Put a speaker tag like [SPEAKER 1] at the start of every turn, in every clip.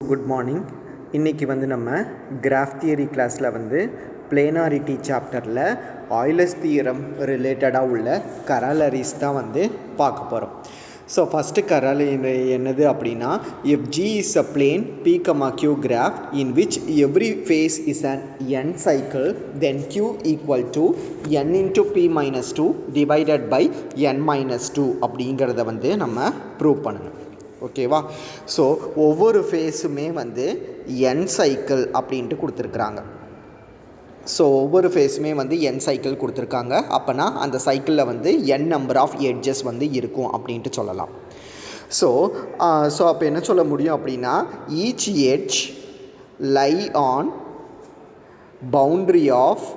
[SPEAKER 1] Good morning. இன்றைக்கி வந்து நம்ம கிராஃப் தியரி கிளாஸில் வந்து பிளேனாரிட்டி சாப்டரில் ஆய்லர்ஸ் தியரம் ரிலேட்டடாக உள்ள கராலரிஸ் தான் வந்து பார்க்க போகிறோம். ஸோ ஃபஸ்ட்டு கராலரி என்னது அப்படின்னா, if G is a plane P, Q graph in which every phase is an n cycle, then Q equal to n into P minus 2 divided by n minus 2 அப்படிங்கிறத வந்து நம்ம prove பண்ணணும். ஓகேவா? So ஒவ்வொரு ஃபேஸுமே வந்து n cycle அப்படின்ட்டு கொடுத்துருக்குறாங்க. So ஒவ்வொரு ஃபேஸுமே வந்து n சைக்கிள் கொடுத்துருக்காங்க. அப்போனா அந்த சைக்கிளில் வந்து n நம்பர் ஆஃப் எட்ஜஸ் வந்து இருக்கும் அப்படின்ட்டு சொல்லலாம். ஸோ அப்போ என்ன சொல்ல முடியும் அப்படின்னா, each edge lie on boundary of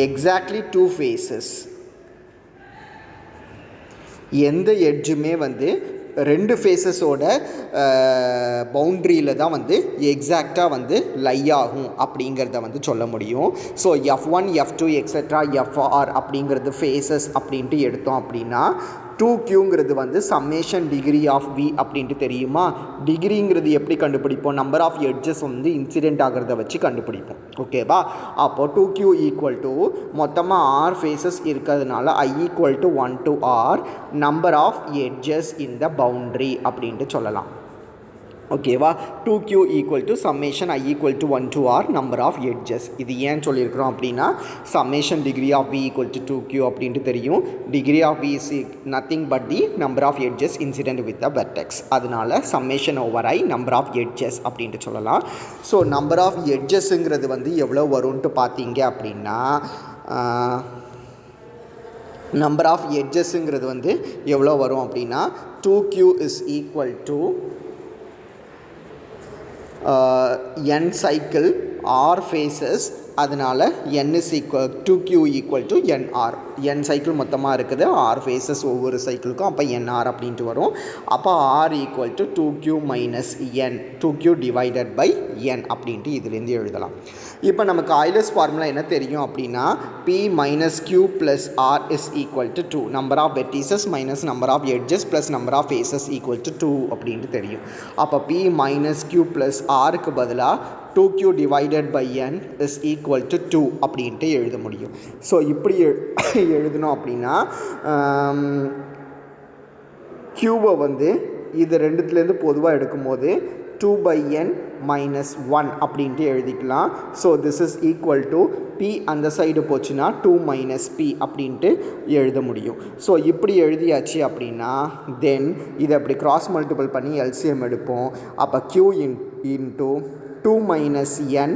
[SPEAKER 1] exactly two faces. எந்த எட்ஜுமே வந்து ரெண்டு ஃபேஸஸோட பவுண்ட்ரியில் தான் வந்து எக்ஸாக்டாக வந்து லை ஆகும் அப்படிங்கிறத வந்து சொல்ல முடியும். So F1 F2 etcetera FR அப்படிங்கிறது ஃபேஸஸ் அப்படின்ட்டு எடுத்தோம் அப்படின்னா, 2Qங்கிறது வந்து சம்மேஷன் டிகிரி ஆஃப் V அப்படின்ட்டு தெரியுமா? டிகிரிங்கிறது எப்படி கண்டுபிடிப்போம்? நம்பர் ஆஃப் எட்ஜஸ் வந்து இன்சிடென்ட் ஆகிறத வச்சு கண்டுபிடிப்போம். ஓகேவா? அப்போது 2Q ஈக்குவல் டு மொத்தமாக R ஃபேஸஸ் இருக்கிறதுனால I equal to 1 to R number of edges in the boundary அப்படின்ட்டு சொல்லலாம். ஓகேவா? 2Q equal to summation I equal to 1 to R number of edges. இது ஏன் சொல்லியிருக்கிறோம் அப்படின்னா, summation degree of V equal to 2Q அப்படின்ட்டு தெரியும். Degree of V is nothing but the number of edges incident with the vertex. அதனால summation over I number of edges அப்படின்ட்டு சொல்லலாம். So number of எட்ஜஸ்ங்கிறது வந்து எவ்வளோ வரும்ன்ட்டு பார்த்தீங்க அப்படின்னா, நம்பர் ஆஃப் எட்ஜஸ்ங்கிறது வந்து எவ்வளோ வரும் அப்படின்னா, 2Q is equal to n cycle R phases. அதனால் n is equal 2Q equal to nR. n cycle மொத்தமாக இருக்குது, R phases ஒவ்வொரு சைக்கிளுக்கும், அப்போ nR அப்படின்ட்டு வரும். அப்போ R equal to 2Q minus n, 2Q divided by n அப்படின்ட்டு இதுலேருந்து எழுதலாம். இப்போ நமக்கு ஆய்லர்ஸ் ஃபார்முலா என்ன தெரியும் அப்படின்னா, P minus Q plus R is equal to 2. Number of vertices minus number of edges plus number of faces equal to 2 அப்படின்ட்டு தெரியும். அப்போ P minus Q plus Rக்கு பதிலாக 2Q divided by n is equal to 2 அப்படின்ட்டு எழுத முடியும். So இப்படி எழுதணும் அப்படின்னா, Qவை வந்து இது ரெண்டுத்துலேருந்து பொதுவாக எடுக்கும்போது 2 by n minus 1 அப்படின்ட்டு எழுதிக்கலாம். So this is equal to P அந்த சைடு போச்சுன்னா 2 minus P அப்படின்ட்டு எழுத முடியும். ஸோ இப்படி எழுதியாச்சு அப்படின்னா, தென் இதை அப்படி கிராஸ் மல்டிபிள் பண்ணி LCM எடுப்போம். அப்போ Q into 2 minus n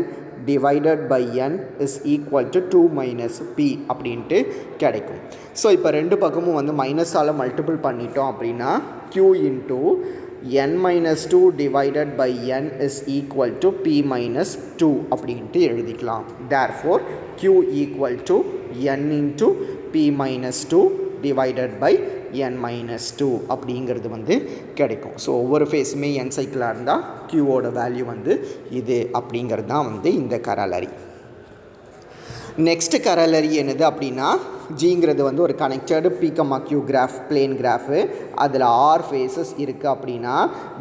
[SPEAKER 1] divided by n is equal to 2 minus P அப்படின்ட்டு கிடைக்கும். ஸோ இப்போ ரெண்டு பக்கமும் வந்து மைனஸால் மல்டிபிள் பண்ணிட்டோம் அப்படின்னா, Q into n minus 2 divided by n is equal to P minus 2 அப்படின்ட்டு எழுதிக்கலாம். Therefore Q equal to n into P minus 2 divided by n minus 2 அப்படிங்கிறது வந்து கிடைக்கும். ஸோ ஒவ்வொரு ஃபேஸுமே n சைக்கிளாக இருந்தால் Qவோட வேல்யூ வந்து இது அப்படிங்கிறது தான் வந்து இந்த கராலரி. நெக்ஸ்ட் கராலரி என்னது அப்படின்னா, ஜிங்கிறது வந்து ஒரு connected P, Q graph, plane graph. அதில் R ஃபேஸஸ் இருக்குது அப்படின்னா,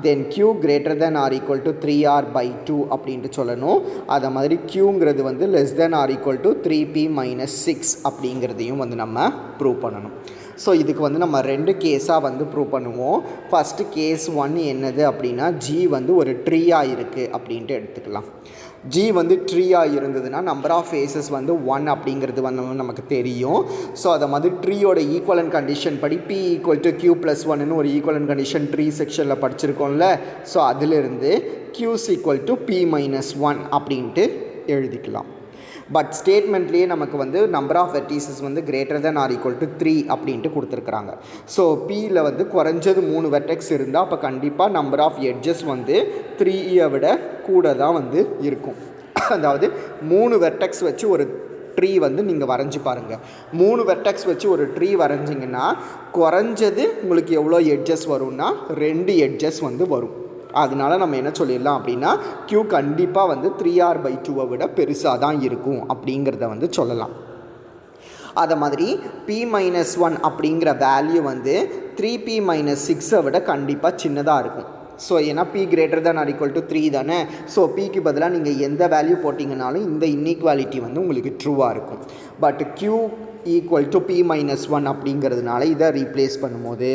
[SPEAKER 1] then Q greater than or equal to 3R by 2 அப்படின்ட்டு சொல்லணும். அதை மாதிரி Qங்கிறது வந்து less than or equal to 3P minus 6 அப்படிங்கிறதையும் வந்து நம்ம ப்ரூவ் பண்ணணும். ஸோ இதுக்கு வந்து நம்ம ரெண்டு கேஸாக வந்து ப்ரூவ் பண்ணுவோம். ஃபஸ்ட்டு கேஸ் 1 என்னது அப்படின்னா, G வந்து ஒரு ட்ரீயாக இருக்குது அப்படின்ட்டு எடுத்துக்கலாம். G வந்து ட்ரீயாக இருந்ததுன்னா நம்பர் ஆஃப் ஃபேஸஸ் வந்து 1 அப்படிங்கிறது வந்து நமக்கு தெரியும். ஸோ அதை மாதிரி ட்ரீயோட ஈக்குவலன் கண்டிஷன் படி P equal to Q plus 1ன்னு ஒரு ஈக்குவலன் கண்டிஷன் ட்ரீ செக்ஷனில் படிச்சிருக்கோம்ல. ஸோ அதிலிருந்து Q equal to P minus 1 அப்படின்ட்டு எழுதிக்கலாம். பட் ஸ்டேட்மெண்ட்லேயே நமக்கு வந்து நம்பர் ஆஃப் வெர்டிசஸ் வந்து greater than or equal to 3 அப்படின்ட்டு கொடுத்துருக்குறாங்க. ஸோ Pயில் வந்து குறைஞ்சது 3 வெர்டெக்ஸ் இருந்தால் அப்போ கண்டிப்பாக நம்பர் ஆஃப் எட்ஜஸ் வந்து 3ஐ விட கூட தான் வந்து இருக்கும். அதாவது 3 வெர்டெக்ஸ் வச்சு ஒரு ட்ரீ வந்து நீங்கள் வரைஞ்சி பாருங்கள். 3 வெர்டெக்ஸ் வச்சு ஒரு ட்ரீ வரைஞ்சிங்கன்னா குறைஞ்சது உங்களுக்கு எவ்வளோ எட்ஜஸ் வரும்னா 2 எட்ஜஸ் வந்து வரும். அதனால நம்ம என்ன சொல்லிடலாம் அப்படின்னா, Q கண்டிப்பாக வந்து 3R by 2 விட பெருசாக தான் இருக்கும் அப்படிங்கிறத வந்து சொல்லலாம். அதை மாதிரி P-1 அப்படிங்கிற வேல்யூ வந்து 3p minus 6 விட கண்டிப்பாக சின்னதாக இருக்கும். ஸோ ஏன்னா p greater than or equal to 3 தானே. ஸோ pக்கு பதிலாக நீங்கள் எந்த வேல்யூ போட்டிங்கனாலும் இந்த இன்இக்வாலிட்டி வந்து உங்களுக்கு ட்ரூவாக இருக்கும். But q equal to p minus 1 அப்படிங்கிறதுனால இதை ரீப்ளேஸ் பண்ணும்போது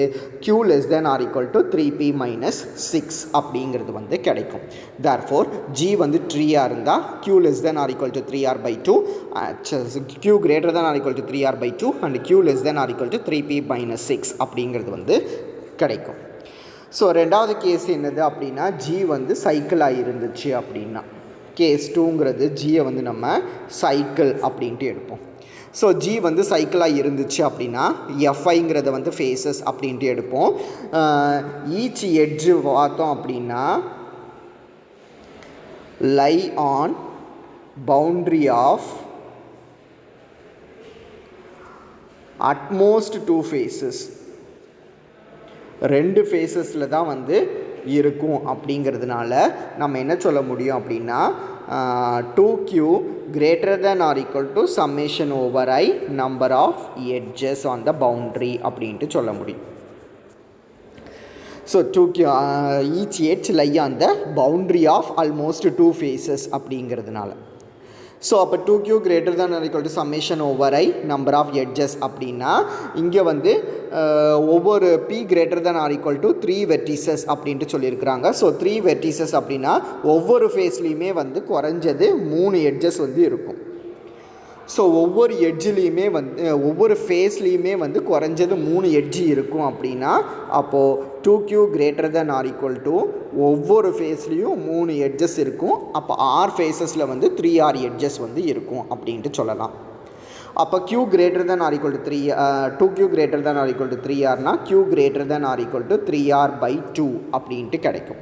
[SPEAKER 1] q less than or equal to 3p minus 6 அப்படிங்கிறது வந்து கிடைக்கும். தேர்ஃபோர் g வந்து 3ஆக இருந்தால் q less than or equal to 3r by 2, q greater than or equal to 3r by 2 and q less than or equal to 3p minus 6 அப்படிங்கிறது வந்து கிடைக்கும். So ரெண்டாவது case என்னது அப்படின்னா g வந்து சைக்கிளாக இருந்துச்சு அப்படின்னா, கேஸ் 2ங்கிறது ஜியை வந்து நம்ம சைக்கிள் அப்படின்ட்டு எடுப்போம். ஸோ g வந்து சைக்கிளாக இருந்துச்சு அப்படின்னா fi வந்து ஃபேஸஸ் அப்படின்ட்டு எடுப்போம். ஈச் எட்ஜு பார்த்தோம் அப்படின்னா lie on boundary of at most 2 faces, 2 ஃபேஸஸில் தான் வந்து இருக்கும். அப்படிங்கிறதுனால நம்ம என்ன சொல்ல முடியும் அப்படின்னா 2q greater than or equal to summation over I number of edges on the boundary அப்படின்ட்டு சொல்ல முடியும். So 2q each edge lie on the boundary of almost 2 faces அப்படிங்கிறதுனால. ஸோ அப்போ 2q greater than or equal to summation over I number of edges அப்படின்னா இங்கே வந்து ஒவ்வொரு p greater than or equal to 3 vertices அப்படின்ட்டு சொல்லியிருக்கிறாங்க. So 3 vertices அப்படின்னா ஒவ்வொரு ஃபேஸ்லேயுமே வந்து குறைஞ்சது 3 எட்ஜஸ் வந்து இருக்கும். ஸோ ஒவ்வொரு எட்ஜ்லேயுமே வந்து ஒவ்வொரு ஃபேஸ்லேயுமே வந்து குறைஞ்சது 3 எட்ஜு இருக்கும் அப்படின்னா அப்போது 2q greater than or equal to ஒவ்வொரு ஃபேஸ்லேயும் 3 எட்ஜஸ் இருக்கும். அப்போ r ஃபேஸஸில் வந்து 3r எட்ஜஸ் வந்து இருக்கும் அப்படின்ட்டு சொல்லலாம். அப்போ q greater than or equal to 3 2q greater than or equal to 3rனா q greater than or equal to 3r by 2 அப்படின்ட்டு கிடைக்கும்.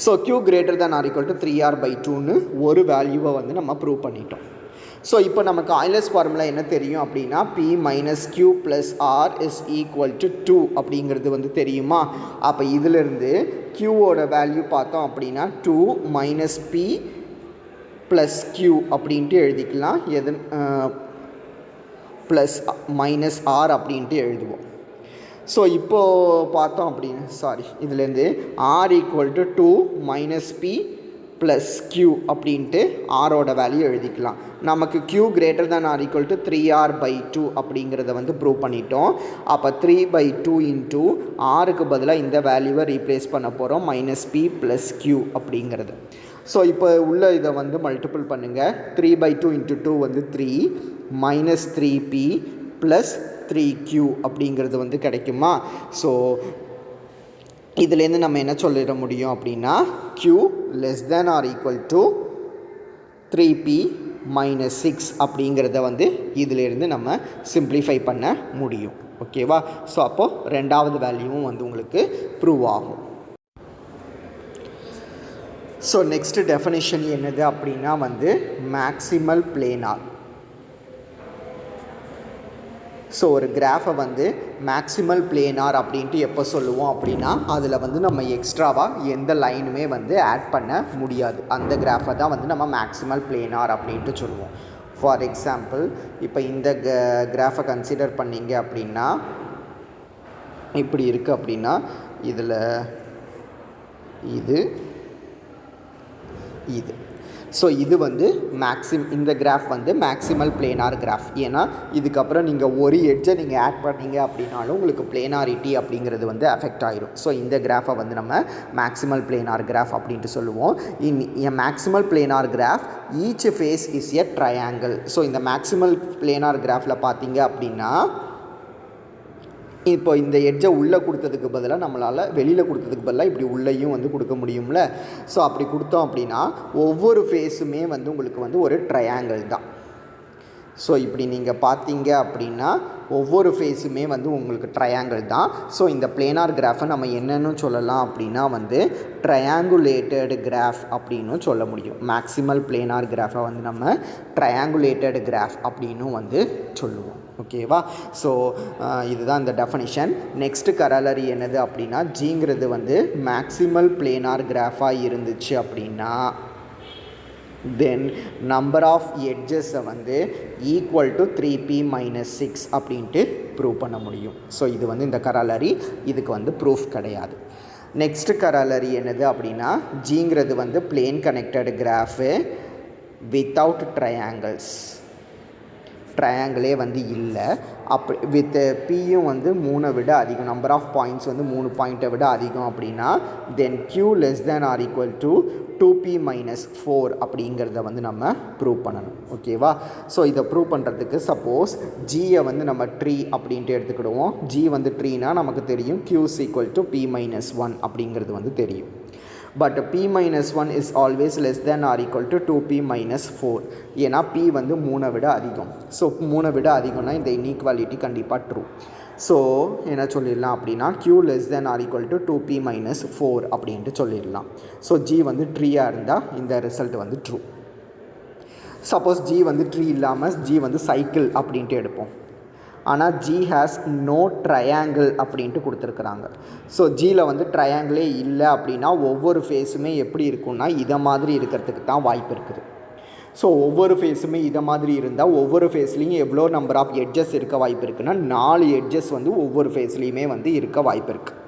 [SPEAKER 1] So q greater than or equal to 3r by 2ன்னு ஒரு வேல்யூவை வந்து நம்ம ப்ரூவ் பண்ணிட்டோம். ஸோ இப்போ நமக்கு Euler's formula என்ன தெரியும் அப்படின்னா p minus q plus r is equal to 2 அப்படிங்கிறது வந்து தெரியுமா. அப்போ இதிலிருந்து qவோட வேல்யூ பார்த்தோம் அப்படின்னா 2 minus p plus q அப்படின்ட்டு எழுதிக்கலாம். எது ப்ளஸ் மைனஸ் r அப்படின்ட்டு எழுதுவோம். ஸோ இப்போது பார்த்தோம் அப்படின்னு இதுலேருந்து r equal to 2 minus p plus q அப்படின்ட்டு ஆரோட வேல்யூ எழுதிக்கலாம். நமக்கு q greater than or equal to 3r by 2 அப்படிங்கிறத வந்து ப்ரூவ் பண்ணிட்டோம். அப்போ 3 by 2 இன்ட்டு ஆருக்கு பதிலாக இந்த வேல்யூவை ரீப்ளேஸ் பண்ண போகிறோம் மைனஸ் p ப்ளஸ் q அப்படிங்கிறது. ஸோ இப்போ உள்ள இதை வந்து மல்டிபிள் பண்ணுங்கள். 3 by 2 இன்ட்டு 2 வந்து 3 மைனஸ் 3p ப்ளஸ் 3q அப்படிங்கிறது வந்து கிடைக்குமா. ஸோ இதுலேருந்து நம்ம என்ன சொல்லிட முடியும் அப்படின்னா q less than or equal to 3p minus 6 அப்படிங்கிறத வந்து இதிலேருந்து நம்ம சிம்ப்ளிஃபை பண்ண முடியும். ஓகேவா. ஸோ அப்போது ரெண்டாவது வேல்யூவும் வந்து உங்களுக்கு ப்ரூவ் ஆகும். ஸோ நெக்ஸ்ட் டெஃபினிஷன் என்னது அப்படின்னா வந்து மேக்ஸிமல் பிளேனார். ஸோ ஒரு கிராஃபை வந்து மேக்ஸிமல் பிளேனார் அப்படின்ட்டு எப்போ சொல்லுவோம் அப்படின்னா அதில் வந்து நம்ம எக்ஸ்ட்ராவாக எந்த லைனுமே வந்து ஆட் பண்ண முடியாது. அந்த கிராஃபை தான் வந்து நம்ம மேக்ஸிமல் பிளேனார் அப்படின்ட்டு சொல்லுவோம். ஃபார் எக்ஸாம்பிள் இப்போ இந்த கிராஃபை கன்சிடர் பண்ணிங்க அப்படின்னா இப்படி இருக்குது அப்படின்னா இதில் இது இது ஸோ இது வந்து இந்த கிராஃப் வந்து மேக்ஸிமல் பிளேனார் கிராஃப். ஏன்னா இதுக்கப்புறம் நீங்கள் ஒரு எட்ஜை நீங்கள் ஆட் பண்ணீங்க அப்படின்னாலும் உங்களுக்கு பிளேனாரிட்டி அப்படிங்கிறது வந்து அஃபெக்ட் ஆகிடும். ஸோ இந்த கிராஃபை வந்து நம்ம மேக்ஸிமல் பிளேனார் கிராஃப் அப்படின்ட்டு சொல்லுவோம். Maximal planar graph each face is a triangle. So இந்த மேக்ஸிமல் பிளேனார் கிராஃபில் பார்த்தீங்க அப்படின்னா இப்போ இந்த எட்ஜை உள்ளே கொடுத்ததுக்கு பதிலாக நம்மளால் வெளியில் கொடுத்ததுக்கு பதிலாக இப்படி உள்ளேயும் வந்து கொடுக்க முடியும்ல. ஸோ அப்படி கொடுத்தோம் அப்படின்னா ஒவ்வொரு ஃபேஸுமே வந்து உங்களுக்கு வந்து ஒரு ட்ரையாங்கிள் தான். ஸோ இப்படி நீங்கள் பார்த்தீங்க அப்படின்னா ஒவ்வொரு ஃபேஸுமே வந்து உங்களுக்கு ட்ரையாங்கிள் தான். ஸோ இந்த பிளேனார் கிராஃபை நம்ம என்னென்னு சொல்லலாம் அப்படின்னா வந்து ட்ரையாங்குலேட்டட் கிராஃப் அப்படின்னு சொல்ல முடியும். மேக்ஸிமல் பிளேனார் கிராஃபை வந்து நம்ம ட்ரையாங்குலேட்டட் கிராஃப் அப்படின்னும் வந்து சொல்லுவோம். ஓகேவா. ஸோ இதுதான் இந்த டெஃபனிஷன். நெக்ஸ்ட்டு கரலரி என்னது அப்படின்னா ஜிங்கிறது வந்து மேக்ஸிமல் பிளேனார் கிராஃபாக இருந்துச்சு அப்படின்னா தென் நம்பர் ஆஃப் எட்ஜஸை வந்து ஈக்குவல் டு 3p மைனஸ் 6 அப்படின்ட்டு ப்ரூவ் பண்ண முடியும். ஸோ இது வந்து இந்த கராலரி, இதுக்கு வந்து ப்ரூஃப் கிடையாது. நெக்ஸ்ட் கராலரி என்னது அப்படின்னா, ஜிங்கிறது வந்து plane connected graph without triangles. ட்ரையாங்கிளே வந்து இல்லை. அப்படி வித் பியும் வந்து 3 விட அதிகம், நம்பர் ஆஃப் பாயிண்ட்ஸ் வந்து 3 பாயிண்ட்டை விட அதிகம் அப்படின்னா then q less than or equal to 2p minus 4 அப்படிங்கிறத வந்து நம்ம ப்ரூவ் பண்ணணும். ஓகேவா? ஸோ இதை ப்ரூவ் பண்ணுறதுக்கு சப்போஸ் ஜியை வந்து நம்ம ட்ரீ அப்படின்ட்டு எடுத்துக்கிடுவோம். ஜி வந்து ட்ரீனா நமக்கு தெரியும் q is equal to p minus 1 அப்படிங்கிறது வந்து தெரியும். But p minus 1 is always less than or equal to 2p minus 4. ஏன்னா p வந்து 3 விட அதிகம். ஸோ 3 விட அதிகம்னா இந்த இன்இக்வாலிட்டி கண்டிப்பாக ட்ரூ. ஸோ என்ன சொல்லிடலாம் அப்படின்னா q less than or equal to 2p minus 4 அப்படின்ட்டு சொல்லிடலாம். ஸோ g வந்து ட்ரீயாக இருந்தால் இந்த ரிசல்ட் வந்து ட்ரூ. சப்போஸ் g வந்து ட்ரீ இல்லாமல் g வந்து சைக்கிள் அப்படின்ட்டு எடுப்போம். ஆனால் g has no triangle அப்படின்ட்டு கொடுத்துருக்குறாங்க. ஸோ ஜியில் வந்து ட்ரையாங்கிளே இல்லை அப்படின்னா ஒவ்வொரு ஃபேஸுமே எப்படி இருக்குன்னா இதை மாதிரி இருக்கிறதுக்கு தான் வாய்ப்பு இருக்குது. ஸோ ஒவ்வொரு ஃபேஸுமே இதை மாதிரி இருந்தால் ஒவ்வொரு ஃபேஸ்லேயும் எவ்வளோ நம்பர் ஆஃப் எட்ஜஸ் இருக்க வாய்ப்பு இருக்குன்னா 4 எட்ஜஸ் வந்து ஒவ்வொரு ஃபேஸ்லேயுமே வந்து இருக்க வாய்ப்பு இருக்குது.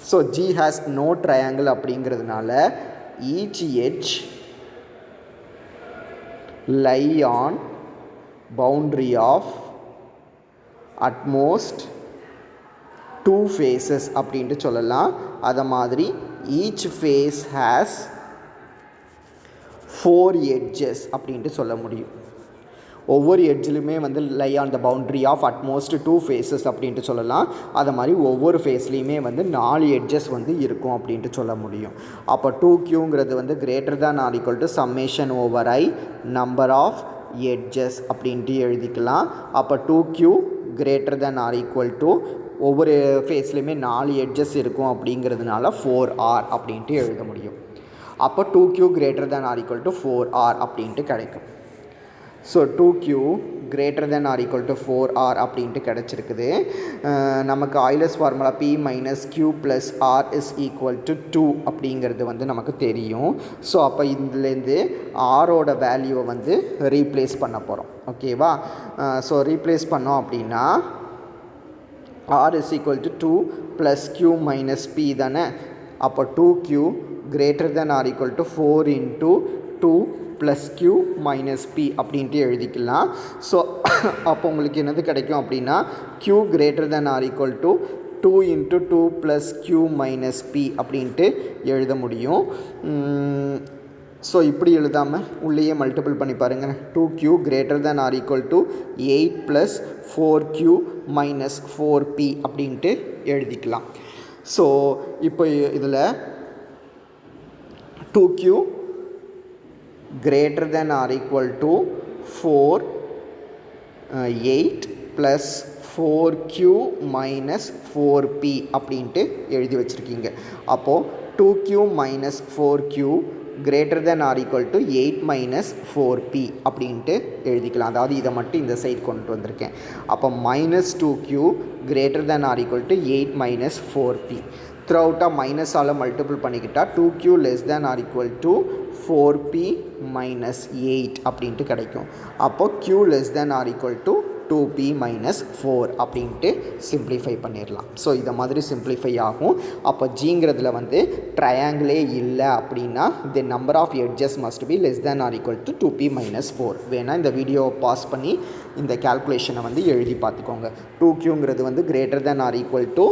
[SPEAKER 1] So G has no triangle அப்படிங்கிறதுனால each edge lie on boundary of at most 2 faces அப்படின்ட்டு சொல்லலாம். அதை மாதிரி each face has 4 edges அப்படின்ட்டு சொல்ல முடியும். ஒவ்வொரு எட்ஜிலுமே வந்து lie on the boundary of at most 2 faces அப்படின்ட்டு சொல்லலாம். அதை மாதிரி ஒவ்வொரு ஃபேஸ்லேயுமே வந்து 4 எட்ஜஸ் வந்து இருக்கும் அப்படின்ட்டு சொல்ல முடியும். அப்போ 2qங்கிறது வந்து greater than or equal to summation over I number of edges அப்படின்ட்டு எழுதிக்கலாம். அப்போ 2q greater than or equal to ஒவ்வொரு ஃபேஸ்லேயுமே 4 எட்ஜஸ் இருக்கும் அப்படிங்கிறதுனால 4r அப்படின்ட்டு எழுத முடியும். அப்போ 2q greater than or equal to 4r அப்படின்ட்டு கிடைக்கும். So 2q greater than or equal to 4r அப்படின்ட்டு கிடச்சிருக்குது. நமக்கு Euler's formula p minus q plus r is equal to 2 அப்படிங்கிறது வந்து நமக்கு தெரியும். ஸோ அப்போ இதுலேருந்து ஆரோட வேல்யூவை வந்து ரீப்ளேஸ் பண்ண போகிறோம். ஓகேவா? ஸோ ரீப்ளேஸ் பண்ணோம் அப்படின்னா r is equal to 2 plus q minus p தானே. அப்போ 2q greater than or equal to 4 into 2 plus q minus p அப்படின்ட்டு எழுதிக்கலாம். ஸோ அப்போ உங்களுக்கு என்னது கிடைக்கும் அப்படின்னா q greater than or equal to 2 into 2 plus q minus p அப்படின்ட்டு எழுத முடியும். ஸோ இப்படி எழுதாமல் உள்ளேயே மல்டிபிள் பண்ணி பாருங்கள். 2q greater than or equal to 8 plus 4q minus 4p அப்படின்ட்டு எழுதிக்கலாம். ஸோ இப்போ இதில் 2q greater than or equal to 8 plus 4q minus 4p அப்படின்ட்டு எழுதி வச்சுருக்கீங்க. அப்போது 2q minus 4q greater than or equal to 8 minus 4p அப்படின்ட்டு எழுதிக்கலாம். அதாவது இதை மட்டும் இந்த சைடு கொண்டு வந்திருக்கேன். அப்போ minus 2q greater than or equal to 8 minus 4p through அவுட்டாக மைனஸால் மல்டிபிள் பண்ணிக்கிட்டால் 2q less than or equal to 4p minus 8 அப்படின்ட்டு கிடைக்கும். அப்போ q less than or equal to 2p minus 4 அப்படின்ட்டு சிம்ப்ளிஃபை பண்ணிடலாம். ஸோ இதை மாதிரி சிம்ப்ளிஃபை ஆகும். அப்போ ஜிங்கிறதுல வந்து ட்ரையாங்கிளே இல்லை அப்படின்னா the number of edges must be less than or equal to 2p minus 4. வேணால் இந்த வீடியோவை பாஸ் பண்ணி இந்த கேல்குலேஷனை வந்து எழுதி பார்த்துக்கோங்க. 2qங்கிறது வந்து greater than or equal to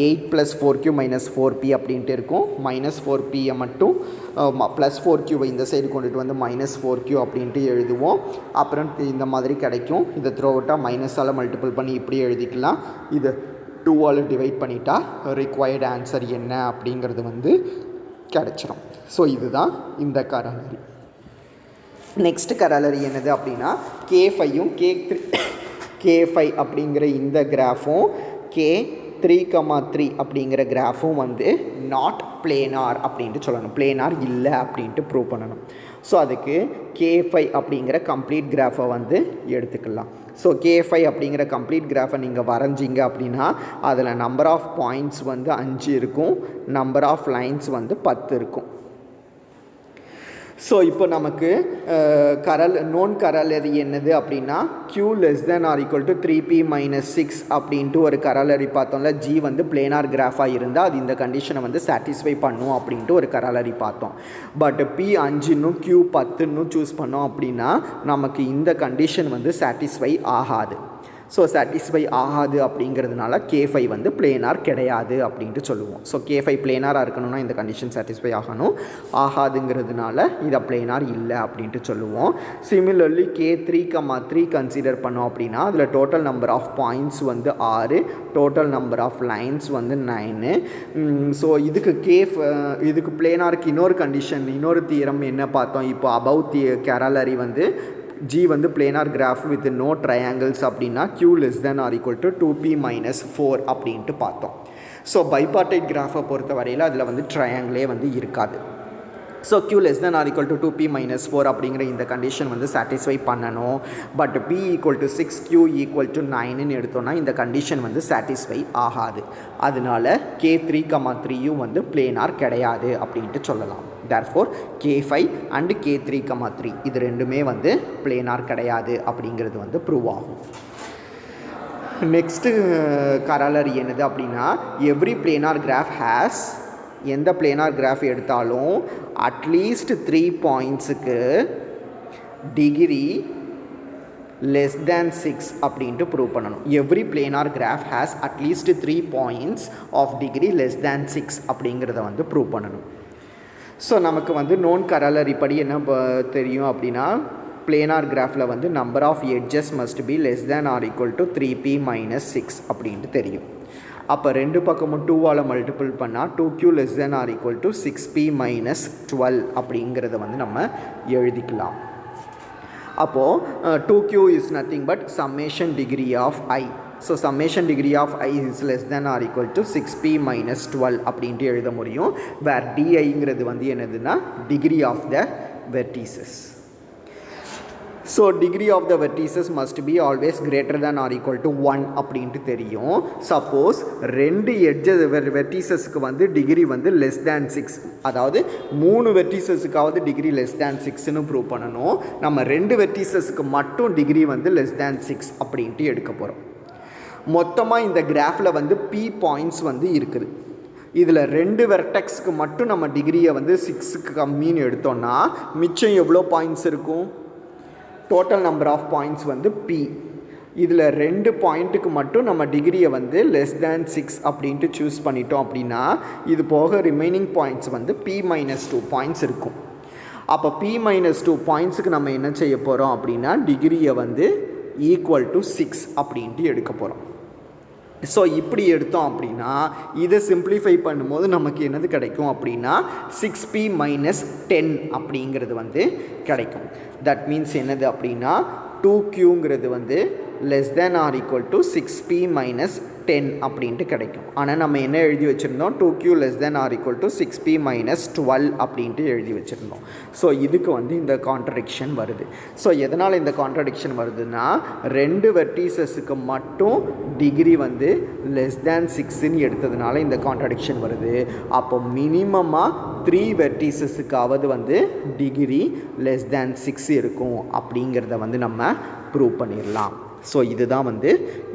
[SPEAKER 1] 8 plus 4q minus 4p அப்படின்ட்டு இருக்கும். மைனஸ் 4pயை மட்டும் ப்ளஸ் 4qவை இந்த சைடு கொண்டுட்டு வந்து மைனஸ் 4q அப்படின்ட்டு எழுதுவோம். அப்புறம் இந்த மாதிரி கிடைக்கும். இதை த்ரூ அவுட்டாக மைனஸால் மல்டிபிள் பண்ணி இப்படி எழுதிக்கலாம். இது 2ஆல் டிவைட் பண்ணிட்டா ரிக்வயர்டு ஆன்சர் என்ன அப்படிங்கிறது வந்து கிடச்சிரும். ஸோ இதுதான் இந்த கராலரி. நெக்ஸ்ட் கராலரி என்னது அப்படின்னா K5யும் K5 அப்படிங்கிற இந்த கிராஃபும் K3,3 அப்படிங்கிற கிராஃபும் வந்து நாட் பிளேனார் அப்படின்ட்டு சொல்லணும். பிளேனார் இல்லை அப்படின்ட்டு ப்ரூவ் பண்ணணும். ஸோ அதுக்கு K5 அப்படிங்கிற கம்ப்ளீட் கிராஃபை வந்து எடுத்துக்கலாம். ஸோ K5 அப்படிங்கிற கம்ப்ளீட் கிராஃபை நீங்கள் வரைஞ்சிங்க அப்படின்னா அதில் நம்பர் ஆஃப் பாயிண்ட்ஸ் வந்து 5 இருக்கும், நம்பர் ஆஃப் லைன்ஸ் வந்து 10 இருக்கும். ஸோ இப்போ நமக்கு நோன் கரலரி என்னது அப்படின்னா q less than or equal to 3p minus 6 அப்படின்ட்டு ஒரு கரலரி பார்த்தோம்ல. g வந்து பிளேனார் கிராஃபாக இருந்தால் அது இந்த கண்டிஷனை வந்து சாட்டிஸ்ஃபை பண்ணும் அப்படின்ட்டு ஒரு கரலரி பார்த்தோம். பட் p 5ன்னு q 10ன்னு சூஸ் பண்ணோம் அப்படின்னா நமக்கு இந்த கண்டிஷன் வந்து சாட்டிஸ்ஃபை ஆகாது. ஸோ சாட்டிஸ்ஃபை ஆகாது அப்படிங்கிறதுனால K5 வந்து பிளேனார் கிடையாது அப்படின்ட்டு சொல்லுவோம். ஸோ K5 பிளேனாராக இருக்கணும்னா இந்த கண்டிஷன் சாட்டிஸ்ஃபை ஆகாதுங்கிறதுனால இதை பிளேனார் இல்லை அப்படின்ட்டு சொல்லுவோம். சிமிலர்லி K3, 3 கன்சிடர் பண்ணோம் அப்படின்னா அதில் டோட்டல் நம்பர் ஆஃப் பாயிண்ட்ஸ் வந்து 6, டோட்டல் நம்பர் ஆஃப் லைன்ஸ் வந்து 9. ஸோ இதுக்கு பிளேனாருக்கு இன்னொரு கண்டிஷன், இன்னொரு தியரம் என்ன பார்த்தோம் இப்போ அபவ் கரலரி வந்து G வந்து planar graph with no triangles அப்படின்னா q less than or equal to 2p minus 4 அப்படின்ட்டு பார்த்தோம். ஸோ பைபார்டைட் கிராஃபை பொறுத்த வரையில் அதில் வந்து ட்ரையாங்கிளே வந்து இருக்காது. So q less than or equal to 2p minus 4 அப்படிங்கிற இந்த கண்டிஷன் வந்து சாட்டிஸ்ஃபை பண்ணணும். But p equal to 6, q equal to 9ன்னு எடுத்தோன்னா இந்த கண்டிஷன் வந்து சாட்டிஸ்ஃபை ஆகாது. அதனால K3, 3யும் வந்து பிளேனார் கிடையாது அப்படின்ட்டு சொல்லலாம். therefore K5 and K3, 3 இது ரெண்டுமே வந்து பிளேனார் கிடையாது அப்படிங்கிறது வந்து ப்ரூவ் ஆகும். நெக்ஸ்ட்டு கரலரி என்னது அப்படின்னா எவ்ரி பிளேனார் கிராஃப் ஹேஸ், எந்த பிளேனார் கிராஃப் எடுத்தாலும் அட்லீஸ்ட் 3 பாயிண்ட்ஸுக்கு டிகிரி less than 6 அப்படின்ட்டு ப்ரூவ் பண்ணணும். Every planar graph has at least 3 points of degree less than 6 அப்படிங்கிறத வந்து ப்ரூவ் பண்ணணும். ஸோ நமக்கு வந்து நோன் கரலரி படி என்ன தெரியும் அப்படின்னா பிளேனார் கிராஃபில் வந்து number of edges must be less than or equal to 3p minus 6 அப்படின்ட்டு தெரியும். அப்போ ரெண்டு பக்கமும் 2ஆல் மல்டிபிள் பண்ணால் 2q less than or equal to 6p minus 12 அப்படிங்கிறத வந்து நம்ம எழுதிக்கலாம். அப்போது 2q is nothing but summation degree of I. So summation degree of I is less than or equal to 6p minus 12 அப்படின்ட்டு எழுத முடியும். வேர் diங்கிறது வந்து என்னதுன்னா degree of the vertices. So degree of the vertices must be always greater than or equal to 1 அப்படின்ட்டு தெரியும். Suppose ரெண்டு வெர்டிசஸ்க்கு வந்து degree வந்து லெஸ் தேன் 6, அதாவது 3 வெர்டிசஸுக்காவது டிகிரி லெஸ் தேன் 6ன்னு ப்ரூவ் பண்ணணும். நம்ம 2 வெர்டிசஸ்க்கு மட்டும் டிகிரி வந்து லெஸ் தேன் 6 அப்படின்ட்டு எடுக்க போகிறோம். மொத்தமாக இந்த கிராஃபில் வந்து p பாயிண்ட்ஸ் வந்து இருக்குது. இதில் 2 வெர்டெக்ஸ்க்கு மட்டும் நம்ம டிகிரியை வந்து 6க்கு கம்மின்னு எடுத்தோன்னா மிச்சம் எவ்வளோ பாயிண்ட்ஸ் இருக்கும்? டோட்டல் நம்பர் ஆஃப் பாயிண்ட்ஸ் வந்து p. இதில் 2 பாயிண்ட்டுக்கு மட்டும் நம்ம டிகிரியை வந்து லெஸ் தேன் 6 அப்படின்ட்டு சூஸ் பண்ணிட்டோம் அப்படின்னா இது போக ரிமைனிங் பாயிண்ட்ஸ் வந்து p minus 2 பாயிண்ட்ஸ் இருக்கும். அப்போ p minus 2 பாயிண்ட்ஸுக்கு நம்ம என்ன செய்ய போகிறோம் அப்படின்னா டிகிரியை வந்து ஈக்குவல் டு 6 அப்படின்ட்டு எடுக்க போகிறோம். ஸோ இப்படி எடுத்தோம் அப்படின்னா இதை சிம்பிளிஃபை பண்ணும்போது நமக்கு என்னது கிடைக்கும் அப்படின்னா 6p minus 10 அப்படிங்கிறது வந்து கிடைக்கும். தட் மீன்ஸ் என்னது அப்படின்னா 2qங்கிறது வந்து less than or equal to 6p minus 10 அப்படின்ட்டு கிடைக்கும். ஆனால் நம்ம என்ன எழுதி வச்சுருந்தோம்? 2q less than or equal to 6p minus 12 அப்படின்ட்டு எழுதி வச்சுருந்தோம். ஸோ இதுக்கு வந்து இந்த கான்ட்ரடிக்ஷன் வருது. ஸோ எதனால் இந்த கான்ட்ரடிக்ஷன் வருதுன்னா 2 வெர்டிசஸுக்கு மட்டும் டிகிரி வந்து லெஸ் தேன் 6ன்னு எடுத்ததுனால இந்த கான்ட்ரடிக்ஷன் வருது. அப்போ மினிமமாக 3 வெர்டிசஸுக்காவது வந்து டிகிரி லெஸ் தேன் 6 இருக்கும் அப்படிங்கிறத வந்து நம்ம ப்ரூவ் பண்ணிடலாம். ஸோ இதுதான் வந்து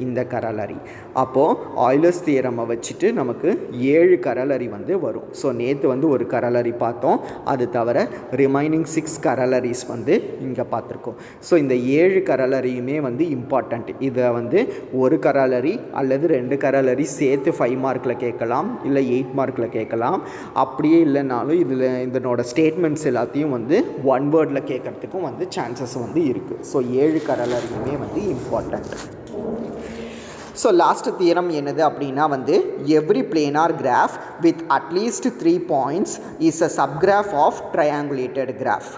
[SPEAKER 1] இந்த கரலரி. அப்போது ஆய்லர்ஸ் தியரமை வச்சுட்டு நமக்கு 7 கரலரி வந்து வரும். ஸோ நேற்று வந்து ஒரு கரலரி பார்த்தோம். அது தவிர ரிமைனிங் 6 கரலரிஸ் வந்து இங்கே பார்த்துருக்கோம். ஸோ இந்த 7 கரலரியுமே வந்து இம்பார்ட்டண்ட். இதை வந்து ஒரு கரலரி அல்லது 2 கரலரி சேர்த்து 5 மார்க்கில் கேட்கலாம், இல்லை 8 மார்க்கில் கேட்கலாம். அப்படியே இல்லைனாலும் இதில் இதனோட ஸ்டேட்மெண்ட்ஸ் எல்லாத்தையும் வந்து 1 வேர்டில் கேட்குறதுக்கும் வந்து சான்சஸ் வந்து இருக்குது. ஸோ 7 கரலரியுமே வந்து இம்பார்ட்டண்ட். ஸோ லாஸ்ட் தியரம் என்னது அப்படின்னா வந்து every planar graph with at least 3 points is a subgraph of triangulated graph.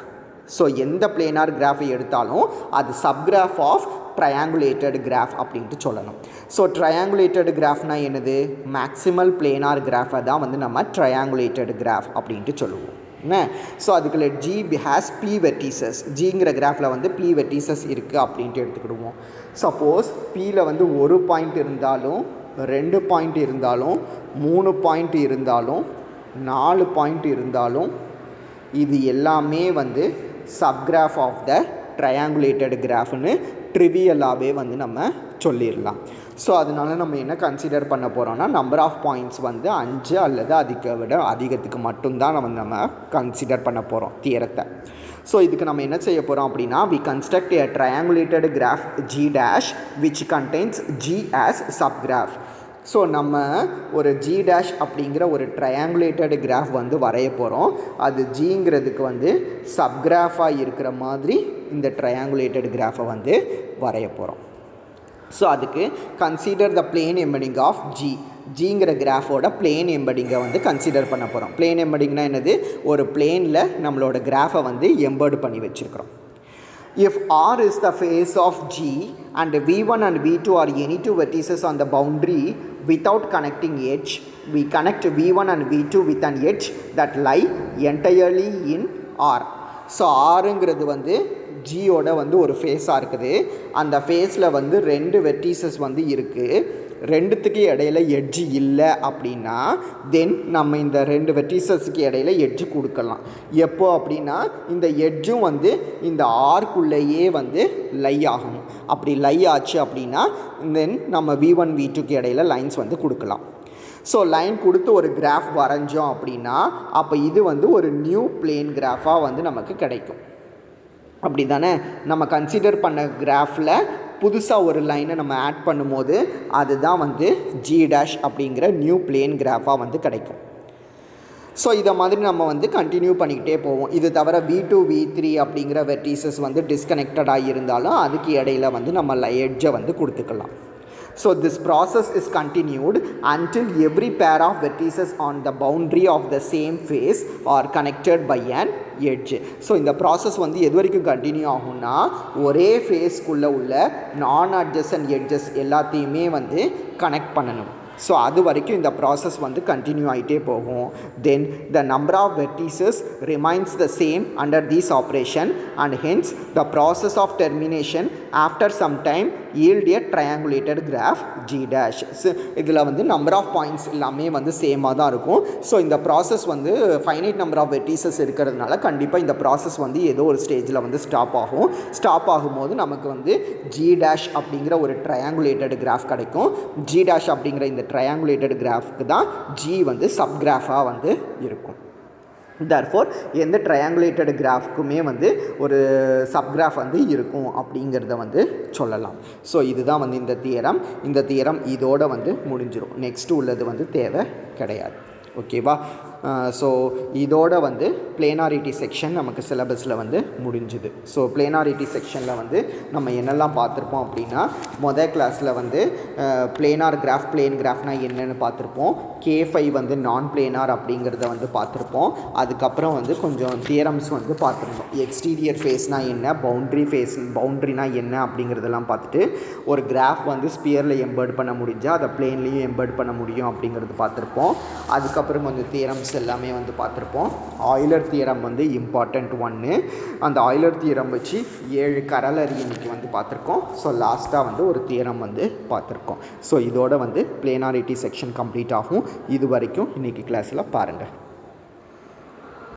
[SPEAKER 1] So எந்த பிளேனார் கிராஃபை எடுத்தாலும் அது சப்கிராஃப் ஆஃப் ட்ரையாங்குலேட்டட் கிராஃப் அப்படின்ட்டு சொல்லணும். ஸோ ட்ரையாங்குலேட்டட் கிராஃப்னா என்னது? மேக்ஸிமல் பிளேனார் கிராஃபை தான் வந்து நம்ம ட்ரையாங்குலேட்டட் கிராஃப் அப்படின்ட்டு சொல்லுவோம். என்ன? ஸோ அதுக்கு let G has p vertices. ஜிங்கிற கிராஃபில் வந்து p வெர்டிசஸ் இருக்குது அப்படின்ட்டு எடுத்துக்கிடுவோம். சப்போஸ் Pயில் வந்து 1 பாயிண்ட் இருந்தாலும், 2 பாயிண்ட் இருந்தாலும், 3 பாயிண்ட் இருந்தாலும், 4 பாயிண்ட் இருந்தாலும், இது எல்லாமே வந்து சப்கிராஃப் ஆஃப் த ட்ரையாங்குலேட்டட் கிராஃப்னு ட்ரிவியலாகவே வந்து நம்ம சொல்லிடலாம். ஸோ அதனால் நம்ம என்ன கன்சிடர் பண்ண போகிறோம்னா நம்பர் ஆஃப் பாயிண்ட்ஸ் வந்து 5 அல்லது அதுக்கு விட அதிகத்துக்கு மட்டும்தான் நம்ம கன்சிடர் பண்ண போகிறோம் தியரத்தை. ஸோ இதுக்கு நம்ம என்ன செய்ய போகிறோம் அப்படின்னா we construct a triangulated graph G dash which contains G as subgraph. So நம்ம ஒரு G dash அப்படிங்கிற ஒரு ட்ரையாங்குலேட்டட் கிராஃப் வந்து வரைய போகிறோம். அது ஜிங்கிறதுக்கு வந்து சப்கிராஃபாக இருக்கிற மாதிரி இந்த ட்ரையாங்குலேட்டட் கிராஃபை வந்து வரைய போகிறோம். ஸோ அதுக்கு consider the plane embedding of ஜிங்கிற கிராஃபோட பிளேன் எம்படிங்கை வந்து கன்சிடர் பண்ண போகிறோம். பிளேன் எம்படிங்னா என்னது? ஒரு பிளேனில் நம்மளோட கிராஃபை வந்து எம்பர்டு பண்ணி வச்சுருக்கிறோம். If R is the face of G and V1 and V2 are any two vertices on the boundary without connecting edge, we connect V1 and V2 with an edge that lie entirely in R. So ஆறுங்கிறது வந்து ஜியோட வந்து ஒரு ஃபேஸாக இருக்குது. அந்த ஃபேஸில் வந்து 2 vertices வந்து இருக்குது. ரெண்டுத்துக்கு இடையில எட்ஜு இல்லை அப்படின்னா தென் நம்ம இந்த 2 வெர்டிசஸ்க்கு இடையில எட்ஜு கொடுக்கலாம். எப்போ அப்படின்னா இந்த எட்ஜும் வந்து இந்த ஆர்க்குள்ளேயே வந்து லை ஆகணும். அப்படி லை ஆச்சு அப்படின்னா தென் நம்ம V1 V2க்கு இடையில லைன்ஸ் வந்து கொடுக்கலாம். ஸோ லைன் கொடுத்து ஒரு கிராஃப் வரைஞ்சோம் அப்படின்னா அப்போ இது வந்து ஒரு நியூ பிளேன் கிராஃபாக வந்து நமக்கு கிடைக்கும். அப்படி தானே? நம்ம கன்சிடர் பண்ண கிராஃபில் புதுசாக ஒரு லைனை நம்ம ஆட் பண்ணும்போது அதுதான் வந்து G dash அப்படிங்கிற நியூ பிளேன் கிராஃபாக வந்து கிடைக்கும். ஸோ இதை மாதிரி நம்ம வந்து கண்டினியூ பண்ணிக்கிட்டே போவோம். இது தவிர V2 V3 அப்படிங்கிற வெர்டிசஸ் வந்து டிஸ்கனெக்டடாக இருந்தாலும் அதுக்கு இடையில வந்து நம்ம எட்ஜை வந்து கொடுத்துக்கலாம். So this process is continued until every pair of vertices on the boundary of the same face are connected by an edge. So இந்த ப்ராசஸ் வந்து எது வரைக்கும் கண்டினியூ ஆகும்னா ஒரே ஃபேஸ்க்குள்ளே உள்ள நான் அட்ஜசன்ட் எட்ஜஸ் எல்லாத்தையுமே வந்து கனெக்ட் பண்ணணும். ஸோ அது வரைக்கும் இந்த ப்ராசஸ் வந்து கண்டினியூ ஆகிட்டே போகும். Then the number of vertices remains the same under these operation and hence the process of termination after some time yield a triangulated graph G dash. இதில் வந்து நம்பர் ஆஃப் பாயிண்ட்ஸ் எல்லாமே வந்து சேமாக தான் இருக்கும். ஸோ இந்த ப்ராசஸ் வந்து finite number of vertices இருக்கிறதுனால கண்டிப்பாக இந்த ப்ராசஸ் வந்து ஏதோ ஒரு ஸ்டேஜில் வந்து ஸ்டாப் ஆகும். ஸ்டாப் ஆகும்போது நமக்கு வந்து G dash அப்படிங்கிற ஒரு ட்ரையாங்குலேட்டட் கிராஃப் கிடைக்கும். G dash அப்படிங்கிற இந்த ட்ரையாங்குலேட்டட் கிராஃப்க்கு தான் G வந்து சப்கிராஃபாக வந்து இருக்கும். தேர்ஃபோர் எந்த ட்ரையாங்குலேட்டட் கிராஃப்க்குமே வந்து ஒரு சப்கிராஃப் வந்து இருக்கும் அப்படிங்கிறத வந்து சொல்லலாம். ஸோ இதுதான் வந்து இந்த தியரம் இதோட வந்து முடிஞ்சிடும். நெக்ஸ்ட்டு உள்ளது வந்து தேவை கிடையாது. ஓகேவா? ஸோ இதோட வந்து பிளேனாரிட்டி செக்ஷன் நமக்கு சிலபஸில் வந்து முடிஞ்சுது. ஸோ பிளேனாரிட்டி செக்ஷனில் வந்து நம்ம என்னெல்லாம் பார்த்துருப்போம் அப்படின்னா மொதல் கிளாஸில் வந்து பிளேனார் கிராஃப் பிளேன் கிராஃப்னால் என்னென்னு பார்த்துருப்போம். K5 வந்து நான் பிளேனார் அப்படிங்கிறத வந்து பார்த்துருப்போம். அதுக்கப்புறம் வந்து கொஞ்சம் தியரம்ஸ் வந்து பார்த்துருந்தோம். எக்ஸ்டீரியர் ஃபேஸ்னால் என்ன, பவுண்ட்ரினா என்ன அப்படிங்கிறதெல்லாம் பார்த்துட்டு ஒரு கிராஃப் வந்து ஸ்பியரில் எம்பர்ட் பண்ண முடிஞ்சால் அதை பிளேன்லேயும் எம்பர்ட் பண்ண முடியும் அப்படிங்கிறது பார்த்துருப்போம். அதுக்கப்புறம் கொஞ்சம் தியரம்ஸ் எல்லாமே வந்து பார்த்துருப்போம். ஆயிலர் தியரம் வந்து இம்பார்ட்டண்ட் ஒன்று. அந்த ஆயிலர் தியரம் வச்சு 7 கரலரி இன்னைக்கு வந்து பார்த்துருக்கோம். ஸோ லாஸ்ட்டாக வந்து ஒரு தியரம் வந்து பார்த்துருக்கோம். ஸோ இதோட வந்து பிளேனாரிட்டி செக்ஷன் கம்ப்ளீட் ஆகும். இது வரைக்கும் இன்றைக்கி கிளாஸில் பாருங்கள்.